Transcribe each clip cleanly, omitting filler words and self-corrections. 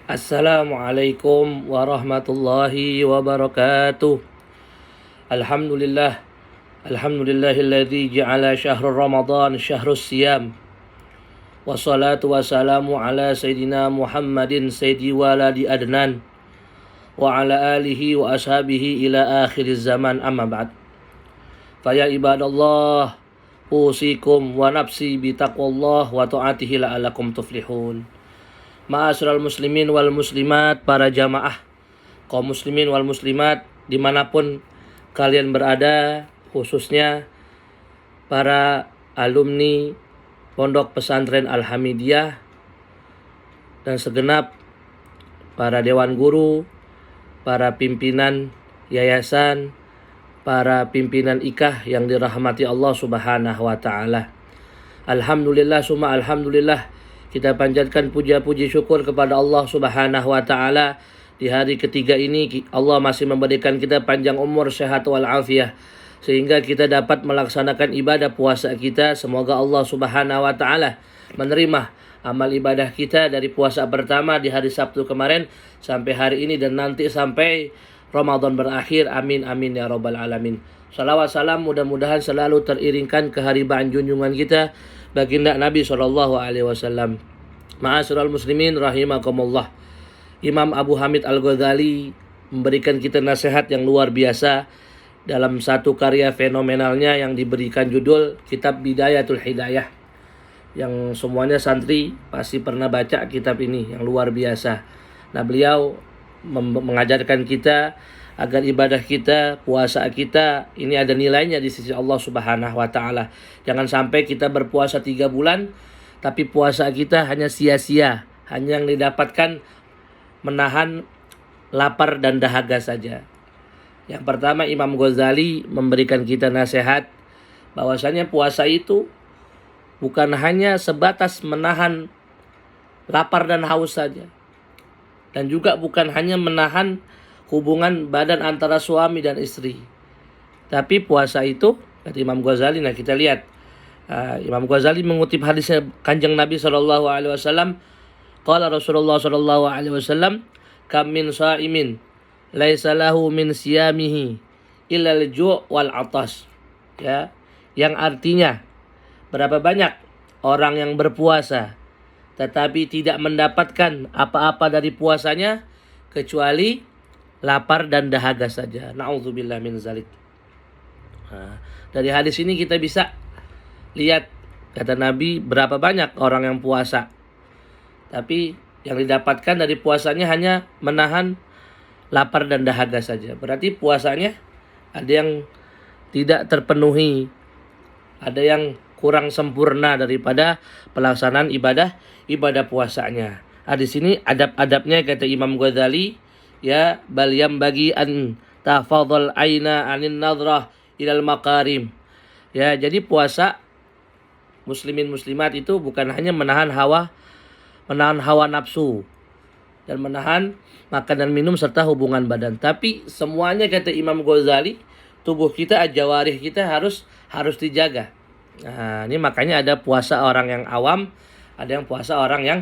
Assalamualaikum warahmatullahi wabarakatuh. Alhamdulillah. Alhamdulillahilladzi ja'ala syahrul Ramadan syahrus siyam. Wassalatu wassalamu ala Sayyidina Muhammadin Sayyidi waladi Adnan wa ala alihi wa ashabihi ila akhiriz zaman, amma ba'd. Faya ibadallah, usikum wa nafsi bitaqwallah wa ta'atihi la'alakum tuflihun. Ma'asyiral muslimin wal muslimat, para jamaah kaum muslimin wal muslimat dimanapun kalian berada, khususnya para alumni Pondok Pesantren Al-Hamidiyah dan segenap para dewan guru, para pimpinan yayasan, para pimpinan IKAH yang dirahmati Allah Subhanahu wa taala. Alhamdulillah summa alhamdulillah, kita panjatkan puja-puji syukur kepada Allah Subhanahu wa taala. Di hari ketiga ini Allah masih memberikan kita panjang umur, sehat wal afiah, sehingga kita dapat melaksanakan ibadah puasa kita. Semoga Allah Subhanahu wa taala menerima amal ibadah kita dari puasa pertama di hari Sabtu kemarin sampai hari ini dan nanti sampai Ramadan berakhir. Amin amin ya rabbal alamin. Salawat salam mudah-mudahan selalu teriringkan keharibaan junjungan kita baginda Nabi SAW. Ma'asyiral muslimin rahimakumullah. Imam Abu Hamid Al-Ghazali memberikan kita nasihat yang luar biasa dalam satu karya fenomenalnya yang diberikan judul Kitab Bidayatul Hidayah, yang semuanya santri pasti pernah baca kitab ini yang luar biasa. Nah, beliau mengajarkan kita agar ibadah kita, puasa kita ini ada nilainya di sisi Allah Subhanahu wa taala. Jangan sampai kita berpuasa 3 bulan tapi puasa kita hanya sia-sia, hanya yang didapatkan menahan lapar dan dahaga saja. Yang pertama, Imam Ghazali memberikan kita nasihat bahwasanya puasa itu bukan hanya sebatas menahan lapar dan haus saja, dan juga bukan hanya menahan hubungan badan antara suami dan istri. Tapi puasa itu, kata Imam Ghazali, nah kita lihat Imam Ghazali mengutip hadisnya Kanjeng Nabi SAW. Qala Rasulullah SAW, kam min sha'imin laisa lahu min siyamihi illa al-ju' wal 'atas. Ya, yang artinya berapa banyak orang yang berpuasa tetapi tidak mendapatkan apa-apa dari puasanya kecuali lapar dan dahaga saja. Na'udzubillah min zalik. Dari hadis ini kita bisa lihat, kata Nabi, berapa banyak orang yang puasa tapi yang didapatkan dari puasanya hanya menahan lapar dan dahaga saja. Berarti puasanya ada yang tidak terpenuhi, ada yang kurang sempurna daripada pelaksanaan ibadah puasanya. Di sini adab-adabnya kata Imam Ghazali, ya, bal bagi an tafadhal aina anin nadrah ilal makarim. Ya, jadi puasa muslimin muslimat itu bukan hanya menahan hawa nafsu dan menahan makan dan minum serta hubungan badan, tapi semuanya kata Imam Ghazali, tubuh kita, jawarih kita harus dijaga. Nah, ini makanya ada puasa orang yang awam, ada yang puasa orang yang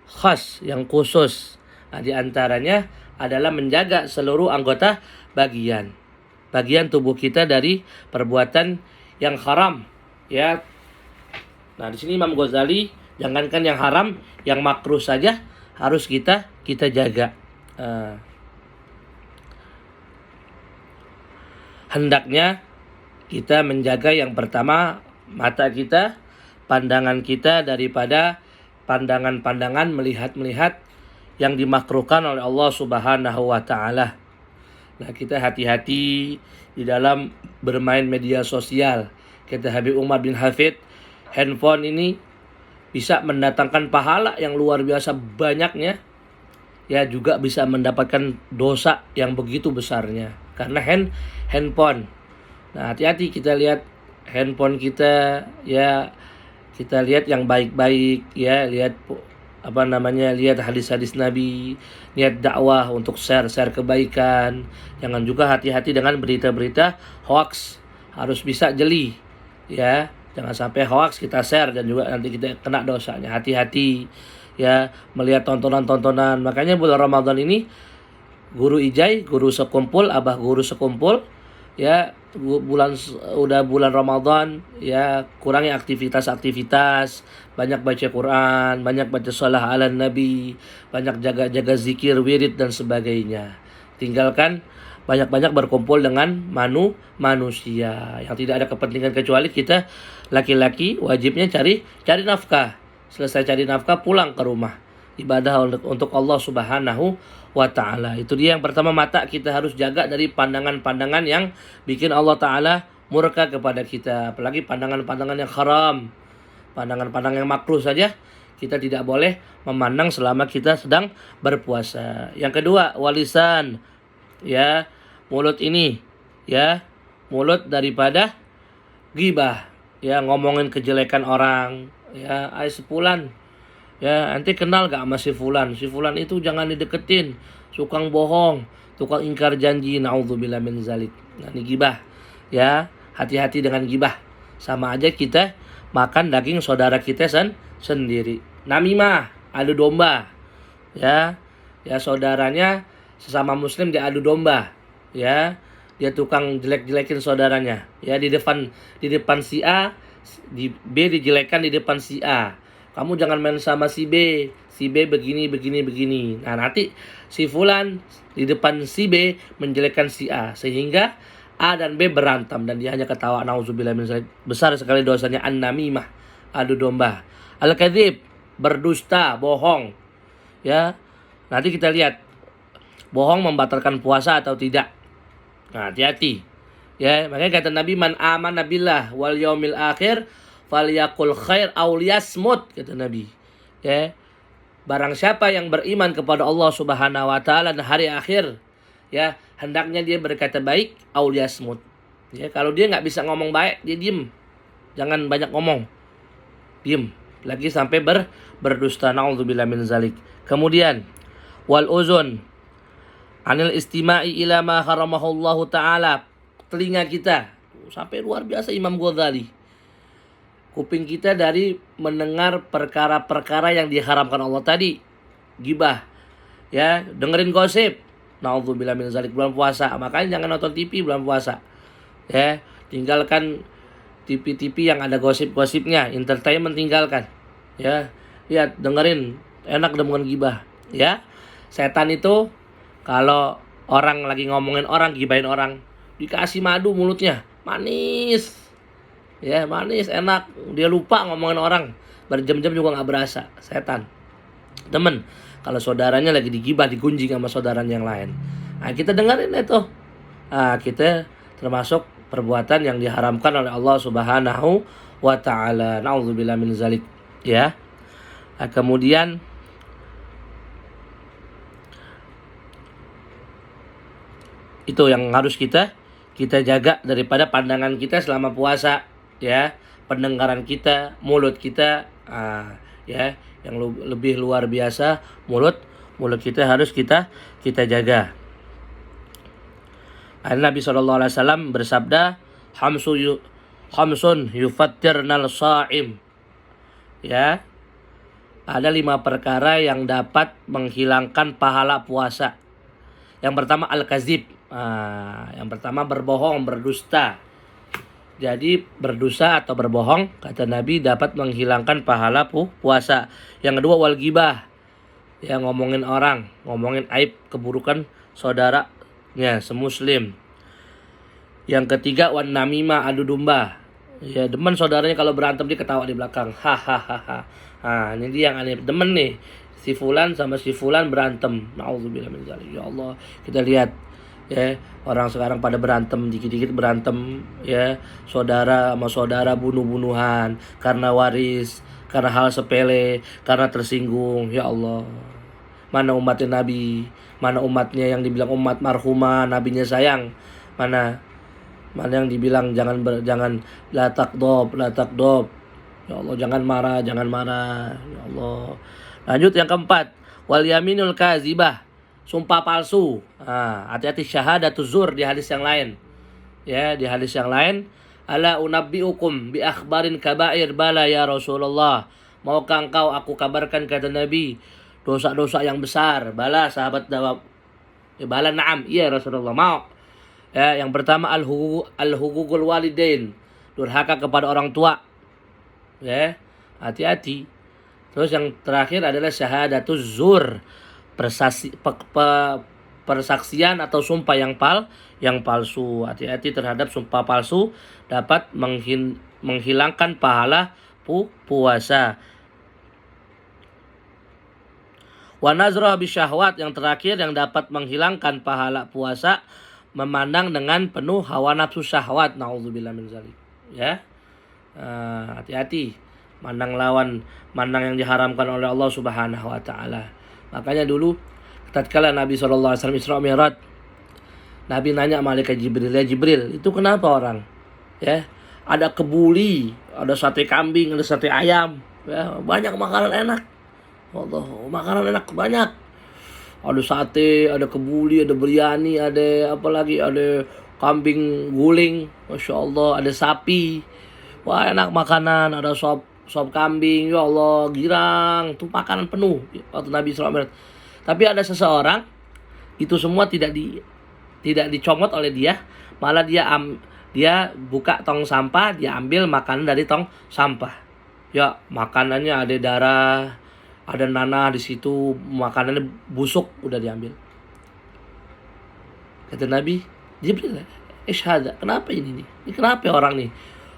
khas, yang khusus. Nah, di antaranya adalah menjaga seluruh anggota bagian tubuh kita dari perbuatan yang haram, ya. Nah, di sini Imam Ghazali jangankan yang haram, yang makruh saja harus kita jaga. Hendaknya kita menjaga yang pertama mata kita, pandangan kita daripada pandangan-pandangan melihat yang dimakruhkan oleh Allah Subhanahu wa taala. Nah, kita hati-hati di dalam bermain media sosial. Kata Habib Umar bin Hafid, handphone ini bisa mendatangkan pahala yang luar biasa banyaknya, ya, juga bisa mendapatkan dosa yang begitu besarnya karena handphone. Nah, hati-hati kita lihat handphone kita, ya, kita lihat yang baik-baik, ya, lihat lihat hadis-hadis Nabi, niat dakwah untuk share kebaikan. Jangan juga hati-hati dengan berita-berita hoax, harus bisa jeli, ya. Jangan sampai hoax kita share dan juga nanti kita kena dosanya. Hati-hati, ya melihat tontonan-tontonan. Makanya bulan Ramadan ini guru ijai, guru sekumpul, abah guru sekumpul, ya udah bulan Ramadan, ya kurangi aktivitas-aktivitas, banyak baca Quran, banyak baca shalah ala Nabi, banyak jaga-jaga zikir, wirid dan sebagainya. Tinggalkan banyak-banyak berkumpul dengan manusia yang tidak ada kepentingan kecuali kita laki-laki wajibnya cari nafkah. Selesai cari nafkah pulang ke rumah. Ibadah untuk Allah Subhanahu wa ta'ala. Itu dia yang pertama, mata kita harus jaga dari pandangan-pandangan yang bikin Allah ta'ala murka kepada kita. Apalagi pandangan-pandangan yang haram, pandangan-pandangan yang makruh saja kita tidak boleh memandang selama kita sedang berpuasa. Yang kedua, walisan, ya mulut ini, ya mulut daripada ghibah, ya ngomongin kejelekan orang, ya sepulan, ya nanti kenal gak sama si fulan itu jangan dideketin, tukang bohong, tukang ingkar janji, naudzubillah min zalik. Nah, ini ghibah, ya hati-hati dengan ghibah, sama aja kita makan daging saudara kita sendiri. Namimah, adu domba, ya saudaranya sesama muslim dia adu domba, ya dia tukang jelek-jelekin saudaranya, ya di depan si A, di B dijelekkan di depan si A. Kamu jangan main sama si B begini. Nah, nanti si fulan di depan si B menjelekkan si A, sehingga A dan B berantem dan dia hanya ketawa. Nauzubillah min dzalik. Besar sekali dosanya an-namimah, adu domba. Al-kadzib, berdusta, bohong. Ya. Nanti kita lihat bohong membatalkan puasa atau tidak. Nah, hati-hati. Ya, makanya kata Nabi, man amana billah wal yaumil akhir falyaqul khair aw liyasmut, kata Nabi. Ya. Barang siapa yang beriman kepada Allah Subhanahu wa taala dan hari akhir, ya, hendaknya dia berkata baik aw liyasmut. Ya, kalau dia enggak bisa ngomong baik, dia diem. Jangan banyak ngomong. Diem. Lagi sampai berdusta, naudzubillah min zalik. Kemudian wal uzun anil istima'i ila ma haramahullahu ta'ala, telinga kita sampai luar biasa Imam Ghazali, kuping kita dari mendengar perkara-perkara yang diharamkan Allah tadi, gibah, ya dengerin gosip, naudzubillah min zalik bulan puasa. Makanya jangan nonton TV bulan puasa, ya tinggalkan TV-TV yang ada gosip-gosipnya, entertainment tinggalkan, ya lihat dengerin, enak dengan gibah, ya. Setan itu kalau orang lagi ngomongin orang, gibahin orang, dikasih madu mulutnya, manis. Ya, manis, enak. Dia lupa ngomongin orang, berjam-jam juga gak berasa. Setan. Temen, kalau saudaranya lagi digibah, digunjing sama saudaranya yang lain. Nah, kita dengerin itu. Nah, kita termasuk perbuatan yang diharamkan oleh Allah Subhanahu wa ta'ala. Na'udzubillah min zalik. Ya. Nah, kemudian itu yang harus kita jaga daripada pandangan kita selama puasa, ya, pendengaran kita, mulut kita, ya, yang lebih luar biasa mulut kita harus kita jaga. Nabi SAW bersabda, hamsun yufattirnal sha'im, ya, ada 5 perkara yang dapat menghilangkan pahala puasa. Yang pertama al-kazib. Yang pertama berbohong, berdusta. Jadi berdusta atau berbohong, kata Nabi, dapat menghilangkan pahala puasa. Yang kedua wal ghibah, ya ngomongin orang, ngomongin aib keburukan saudaranya semuslim. Yang ketiga wan namimah, adu domba, ya demen saudaranya kalau berantem dia ketawa di belakang, hahaha. Ini dia yang aneh, demen nih si fulan sama si fulan berantem, naudzubillah min dzalik. Ya Allah, kita lihat, ya orang sekarang pada berantem, dikit-dikit berantem, ya saudara sama saudara bunuh-bunuhan karena waris, karena hal sepele, karena tersinggung. Ya Allah, mana umatnya Nabi, mana umatnya yang dibilang umat marhumah, nabinya sayang, mana yang dibilang jangan la takdob. Ya Allah, jangan marah. Ya Allah. Lanjut yang keempat, wal yaminul kazibah, sumpah palsu. Hati-hati syahadatuz zur di hadis yang lain. Ya, di hadis yang lain, ala unabbiukum bi akhbarin kabair, bala ya Rasulullah. Maukah engkau aku kabarkan, kata Nabi, dosa-dosa yang besar? Bala, sahabat jawab. Bala, na'am. Iya Rasulullah, mau. Ya, yang pertama al-hugugul walidain, durhaka kepada orang tua. Ya, hati-hati. Terus yang terakhir adalah syahadatuz zur, persaksian atau sumpah yang palsu. Hati-hati terhadap sumpah palsu, dapat menghilangkan pahala puasa. Wa nazrah bisyahwat, yang terakhir yang dapat menghilangkan pahala puasa, memandang dengan penuh hawa nafsu syahwat. Nauzubillah min zalik. Ya. Hati-hati mandang yang diharamkan oleh Allah Subhanahu wa taala. Makanya dulu tatkala Nabi sallallahu alaihi wasallam Isra Mi'raj, Nabi nanya malaikat Jibril, "Ya Jibril, itu kenapa orang? Ya, ada kebuli, ada sate kambing, ada sate ayam, ya, banyak makanan enak. Allah, makanan enak banyak. Ada sate, ada kebuli, ada biryani, ada apa lagi, ada kambing guling, Masya Allah, ada sapi. Wah, enak makanan, ada sop kambing, ya Allah, girang, tuh makanan penuh waktu Nabi SAW. Tapi ada seseorang, itu semua tidak dicomot oleh dia, malah dia buka tong sampah, dia ambil makanan dari tong sampah. Ya, makanannya ada darah, ada nanah di situ, makanannya busuk, udah diambil. Kata Nabi, Jibril, ishada, kenapa ini nih? Ini kenapa orang nih?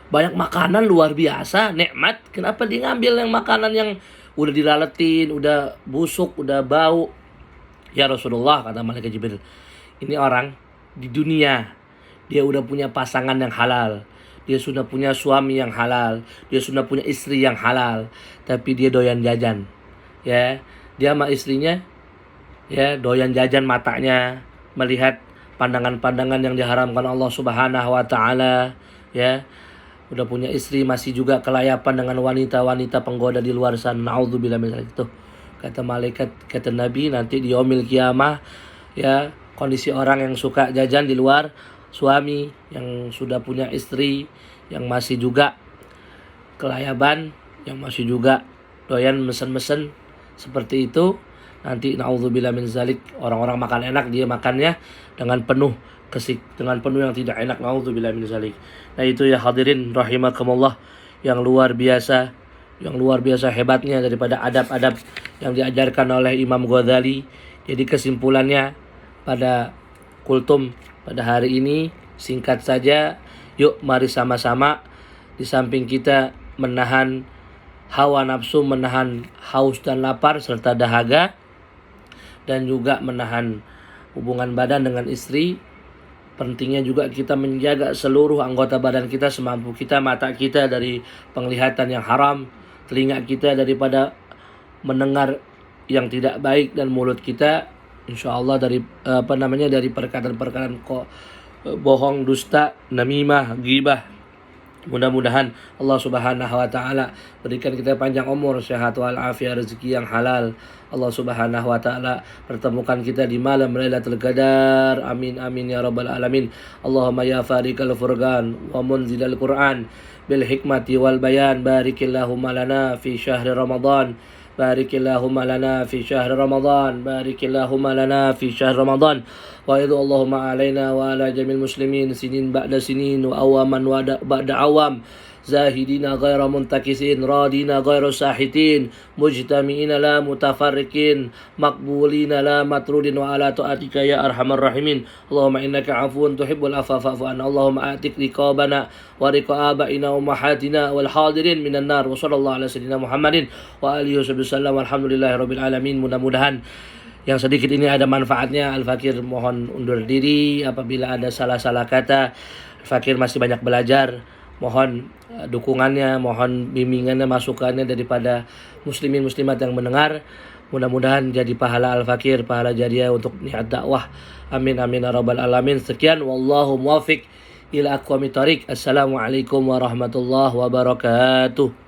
Banyak makanan luar biasa, nikmat, kenapa dia ngambil yang makanan yang udah dilaletin, udah busuk, udah bau? Ya Rasulullah, kata malaikat Jibril, ini orang di dunia, dia udah punya pasangan yang halal, dia sudah punya suami yang halal, dia sudah punya istri yang halal, tapi dia doyan jajan. Ya, dia sama istrinya, ya, doyan jajan matanya, melihat pandangan-pandangan yang diharamkan Allah Subhanahu wa taala. Ya, udah punya istri, masih juga kelayapan dengan wanita-wanita penggoda di luar sana. Nauzubillah min dzalik. Tuh, kata malaikat, kata Nabi, nanti di yaumil qiyamah, ya, kondisi orang yang suka jajan di luar suami, yang sudah punya istri, yang masih juga kelayaban, yang masih juga doyan mesen-mesen seperti itu, nanti naudzubillah min zalik, orang-orang makan enak, dia makannya dengan penuh yang tidak enak, naudzubillah min zalik. Nah, itu ya hadirin rahimakumullah, yang luar biasa hebatnya daripada adab-adab yang diajarkan oleh Imam Ghazali. Jadi kesimpulannya pada kultum pada hari ini singkat saja, yuk mari sama-sama, di samping kita menahan hawa nafsu, menahan haus dan lapar serta dahaga, dan juga menahan hubungan badan dengan istri. Pentingnya juga kita menjaga seluruh anggota badan kita semampu kita, mata kita dari penglihatan yang haram, telinga kita daripada mendengar yang tidak baik, dan mulut kita insyaallah dari dari perkataan-perkataan bohong, dusta, namimah, ghibah. Mudah-mudahan Allah Subhanahu wa taala berikan kita panjang umur, sehat wal afiat, rezeki yang halal. Allah Subhanahu wa taala pertemukan kita di malam Lailatul Qadar. Amin amin ya rabbal alamin. Allahumma ya fariqal furqan wa munzilal Qur'an bil hikmati wal bayan, barikillahumma lana fi syahri Ramadan. Barikillahumma lana fi syahri Ramadan. Barikillahumma lana fi syahri Ramadan. Wa idhu Allahumma alaina wa ala jamil muslimin sinin ba'da sinin wa awaman wa ba'da awam, zahidina ghaira muntakisin, radina ghaira sahitin, mujtami'ina la mutafarriqin, maqbulina la matrudin, wa ala ta'atika ya arhamar rahimin. Allahumma innaka afuun tuhibbul afwa fa'fu anna. Allahumma atik riqabana wa riqabaina wa mahatina wal hadirin minan nar. Wa sallallahu ala sayyidina Muhammadin wa alihi wasallam. Alhamdulillahi rabbil alamin. Mudah-mudahan yang sedikit ini ada manfaatnya. Al-Fakir mohon undur diri apabila ada salah-salah kata. Al-Fakir masih banyak belajar. Mohon dukungannya, mohon bimbingannya, masukannya daripada muslimin muslimat yang mendengar. Mudah-mudahan jadi pahala Al-Fakir, pahala jariah untuk niat dakwah. Amin amin ya rabbal alamin. Sekian, wallahu muwaffiq ila aqwamit thariq. Assalamualaikum warahmatullahi wabarakatuh.